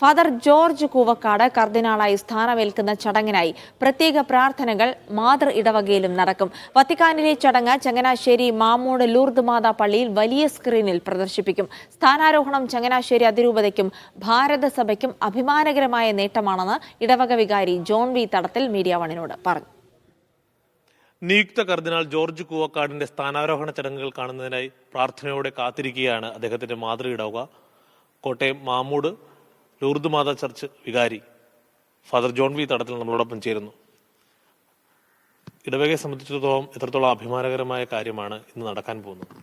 Father George Koovakad കർദിനാളായി സ്ഥാനമേൽക്കുന്ന ചടങ്ങിനായി പ്രത്യേക പ്രാർത്ഥനകൾ മാതൃ ഇടവകയിലും നടക്കും. വത്തിക്കാനിലെ ചടങ്ങ് ചങ്ങനാശ്ശേരി മാമൂട് ലൂർദ് മാതാ പള്ളിയിൽ വലിയ സ്ക്രീനിൽ പ്രദർശിപ്പിക്കും. സ്ഥാനാരോഹണം ചങ്ങനാശ്ശേരി അതിരൂപതയ്ക്കും ഭാരതസഭയ്ക്കും അഭിമാനകരമായ നേട്ടമാണെന്ന് ഇടവക വികാരി ജോൺ വി തടത്തിൽ മീഡിയ വണ്ണിനോട് പറഞ്ഞു. നിയുക്ത കർദിനാൾ ജോർജ് കൂവക്കാടിന്റെ സ്ഥാനാരോഹണ ചടങ്ങുകൾ കാണുന്നതിനായി പ്രാർത്ഥനയോടെ കാത്തിരിക്കുകയാണ് അദ്ദേഹത്തിന്റെ മാതൃ ഇടവക. കോട്ടയം മാമൂട് ലൂർദ് മാതാ ചർച്ച് വികാരി ഫാദർ ജോൺ വി തടത്തിൽ നമ്മളോടൊപ്പം ചേരുന്നു. ഇടവകയെ സംബന്ധിച്ചിടത്തോളം എത്രത്തോളം അഭിമാനകരമായ കാര്യമാണ് ഇന്ന് നടക്കാൻ പോകുന്നത്?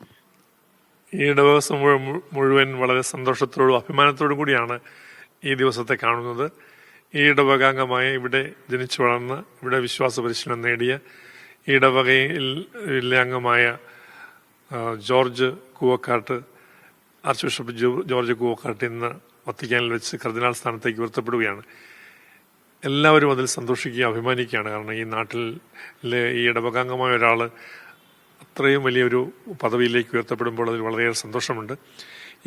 ഈ ഇടവക മുഴുവൻ വളരെ സന്തോഷത്തോടും അഭിമാനത്തോടും കൂടിയാണ് ഈ ദിവസത്തെ കാണുന്നത്. ഈ ഇടവകാംഗമായ, ഇവിടെ ജനിച്ചു വളർന്ന് ഇവിടെ വിശ്വാസ പരിശീലനം നേടിയ ഈ ഇടവകയിലെ അംഗമായ George Koovakad, arch bishop George Koovakad ഇന്ന് വത്തിക്കാനിൽ വെച്ച് കർദിനാൾ സ്ഥാനത്തേക്ക് ഉയർത്തപ്പെടുകയാണ്. എല്ലാവരും അതിൽ സന്തോഷിക്കുകയും അഭിമാനിക്കുകയാണ്. കാരണം ഈ നാട്ടിലെ ഈ ഇടവകാംഗമായ ഒരാൾ അത്രയും വലിയൊരു പദവിയിലേക്ക് ഉയർത്തപ്പെടുമ്പോൾ അതിൽ വളരെയേറെ സന്തോഷമുണ്ട്.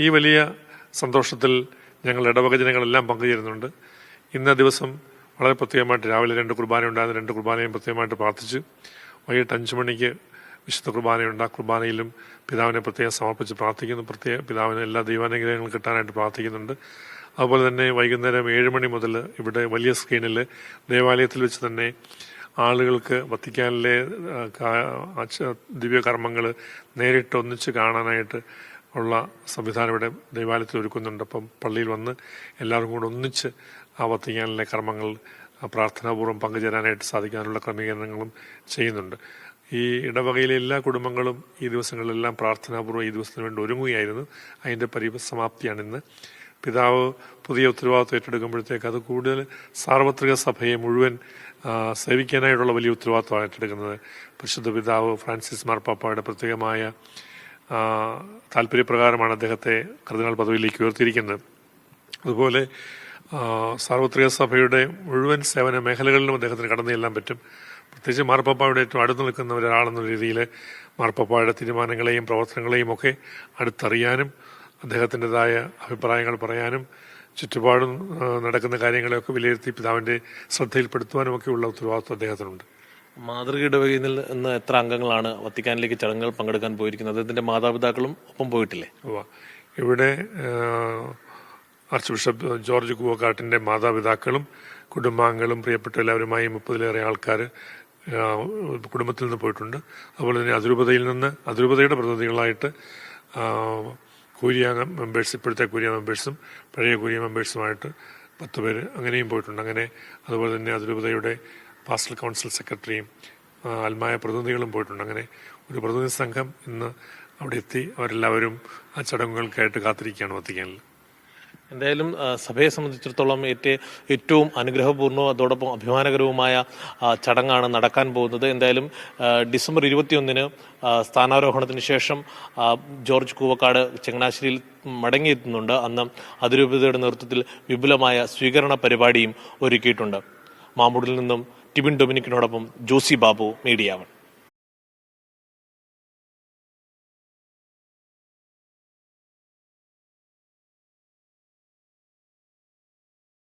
ഈ വലിയ സന്തോഷത്തിൽ ഞങ്ങൾ ഇടവക ജനങ്ങളെല്ലാം പങ്കുചേരുന്നുണ്ട്. ഇന്ന ദിവസം വളരെ പ്രത്യേകമായിട്ട് രാവിലെ 2 കുർബാന ഉണ്ടായിരുന്നു. 2 കുർബാനയും പ്രത്യേകമായിട്ട് പ്രാർത്ഥിച്ചു. വൈകിട്ട് 5 മണിക്ക് വിശുദ്ധ കുർബാനയുണ്ട്. ആ കുർബാനയിലും പിതാവിനെ പ്രത്യേകം സമർപ്പിച്ച് പ്രാർത്ഥിക്കുന്നു. പിതാവിന് എല്ലാ ദൈവാനുഗ്രഹങ്ങളും കിട്ടാനായിട്ട് പ്രാർത്ഥിക്കുന്നുണ്ട്. അതുപോലെ തന്നെ വൈകുന്നേരം 7 മണി മുതൽ ഇവിടെ വലിയ സ്ക്രീനിൽ ദേവാലയത്തിൽ വെച്ച് തന്നെ ആളുകൾക്ക് വത്തിക്കാനിലെ ദിവ്യകർമ്മങ്ങൾ നേരിട്ട് ഒന്നിച്ച് കാണാനായിട്ട് ഉള്ള സംവിധാനം ഇവിടെ ദേവാലയത്തിൽ ഒരുക്കുന്നുണ്ട്. അപ്പം പള്ളിയിൽ വന്ന് എല്ലാവർക്കും കൂടെ ഒന്നിച്ച് ആ വത്തിക്കാനിലെ കർമ്മങ്ങൾ പ്രാർത്ഥനാപൂർവ്വം പങ്കുചേരാനായിട്ട് സാധിക്കാനുള്ള ക്രമീകരണങ്ങളും ചെയ്യുന്നുണ്ട്. ഈ ഇടവകയിലെ എല്ലാ കുടുംബങ്ങളും ഈ ദിവസങ്ങളിലെല്ലാം പ്രാർത്ഥനാപൂർവ്വം ഈ ദിവസത്തിന് വേണ്ടി ഒരുങ്ങുകയായിരുന്നു. അതിൻ്റെ പരിസമാപ്തിയാണ് ഇന്ന്. പിതാവ് പുതിയ ഉത്തരവാദിത്വം ഏറ്റെടുക്കുമ്പോഴത്തേക്ക് അത് കൂടുതൽ സാർവത്രിക സഭയെ മുഴുവൻ സേവിക്കാനായിട്ടുള്ള വലിയ ഉത്തരവാദിത്വമാണ് ഏറ്റെടുക്കുന്നത്. പരിശുദ്ധ പിതാവ് ഫ്രാൻസിസ് മാർപ്പാപ്പയുടെ പ്രത്യേകമായ താല്പര്യപ്രകാരമാണ് അദ്ദേഹത്തെ കർദിനാൾ പദവിയിലേക്ക് ഉയർത്തിയിരിക്കുന്നത്. അതുപോലെ സാർവത്രിക സഭയുടെ മുഴുവൻ സേവന മേഖലകളിലും അദ്ദേഹത്തിന് കടന്നു ചെല്ലാൻ പറ്റും. പ്രത്യേകിച്ച് മാർപ്പാപ്പയുടെ ഏറ്റവും അടുത്ത് നിൽക്കുന്ന ഒരാളെന്ന രീതിയിൽ മാർപ്പാപ്പയുടെ തീരുമാനങ്ങളെയും പ്രവർത്തനങ്ങളെയും ഒക്കെ അടുത്തറിയാനും അദ്ദേഹത്തിൻ്റെതായ അഭിപ്രായങ്ങൾ പറയാനും ചുറ്റുപാടും നടക്കുന്ന കാര്യങ്ങളെയൊക്കെ വിലയിരുത്തി പിതാവിൻ്റെ ശ്രദ്ധയിൽപ്പെടുത്തുവാനും ഒക്കെയുള്ള ഉത്തരവാദിത്വം അദ്ദേഹത്തിനുണ്ട്. മാതൃക ഇടവകയിൽ നിന്ന് എത്ര അംഗങ്ങളാണ് വത്തിക്കാനിലേക്ക് ചടങ്ങുകൾ പങ്കെടുക്കാൻ പോയിരിക്കുന്നത്? ഇതിന്റെ മാതാപിതാക്കളും ഒപ്പം പോയിട്ടില്ലേ? ഇവിടെ ആർച്ച് ബിഷപ്പ് ജോർജ് കൂവക്കാട്ടിൻ്റെ മാതാപിതാക്കളും കുടുംബാംഗങ്ങളും പ്രിയപ്പെട്ട എല്ലാവരുമായി 30-ലേറെ ആൾക്കാർ കുടുംബത്തിൽ നിന്ന് പോയിട്ടുണ്ട്. അതുപോലെ തന്നെ അതിരൂപതയുടെ പ്രതിനിധികളായിട്ട് കൂരിയ മെമ്പേഴ്സ്, ഇപ്പോഴത്തെ കൂരിയ മെമ്പേഴ്സും പഴയ കൂരിയ മെമ്പേഴ്സുമായിട്ട് 10 പേര് അങ്ങനെയും പോയിട്ടുണ്ട്. അങ്ങനെ അതുപോലെ തന്നെ അതിരൂപതയുടെ പാസ്റ്റൽ കൗൺസിൽ സെക്രട്ടറിയും ആത്മായ പ്രതിനിധികളും പോയിട്ടുണ്ട്. അങ്ങനെ ഒരു പ്രതിനിധി സംഘം ഇന്ന് അവിടെ എത്തി. അവരെല്ലാവരും ആ ചടങ്ങുകൾക്കായിട്ട് കാത്തിരിക്കുകയാണ് വത്തിക്കാനിൽ. എന്തായാലും സഭയെ സംബന്ധിച്ചിടത്തോളം ഏറ്റവും അനുഗ്രഹപൂർണ്ണവും അതോടൊപ്പം അഭിമാനകരവുമായ ചടങ്ങാണ് നടക്കാൻ പോകുന്നത്. എന്തായാലും ഡിസംബർ 21-ന് സ്ഥാനാരോഹണത്തിന് ശേഷം ജോർജ് കൂവക്കാട് ചങ്ങനാശ്ശേരിയിൽ മടങ്ങിയെത്തുന്നുണ്ട്. അന്ന് അതിരൂപതയുടെ നേതൃത്വത്തിൽ വിപുലമായ സ്വീകരണ പരിപാടിയും ഒരുക്കിയിട്ടുണ്ട്. മാമൂടിൽ നിന്നും ടിബിൻ ഡൊമിനിക്കിനോടൊപ്പം ജോസി ബാബു, മീഡിയ 1.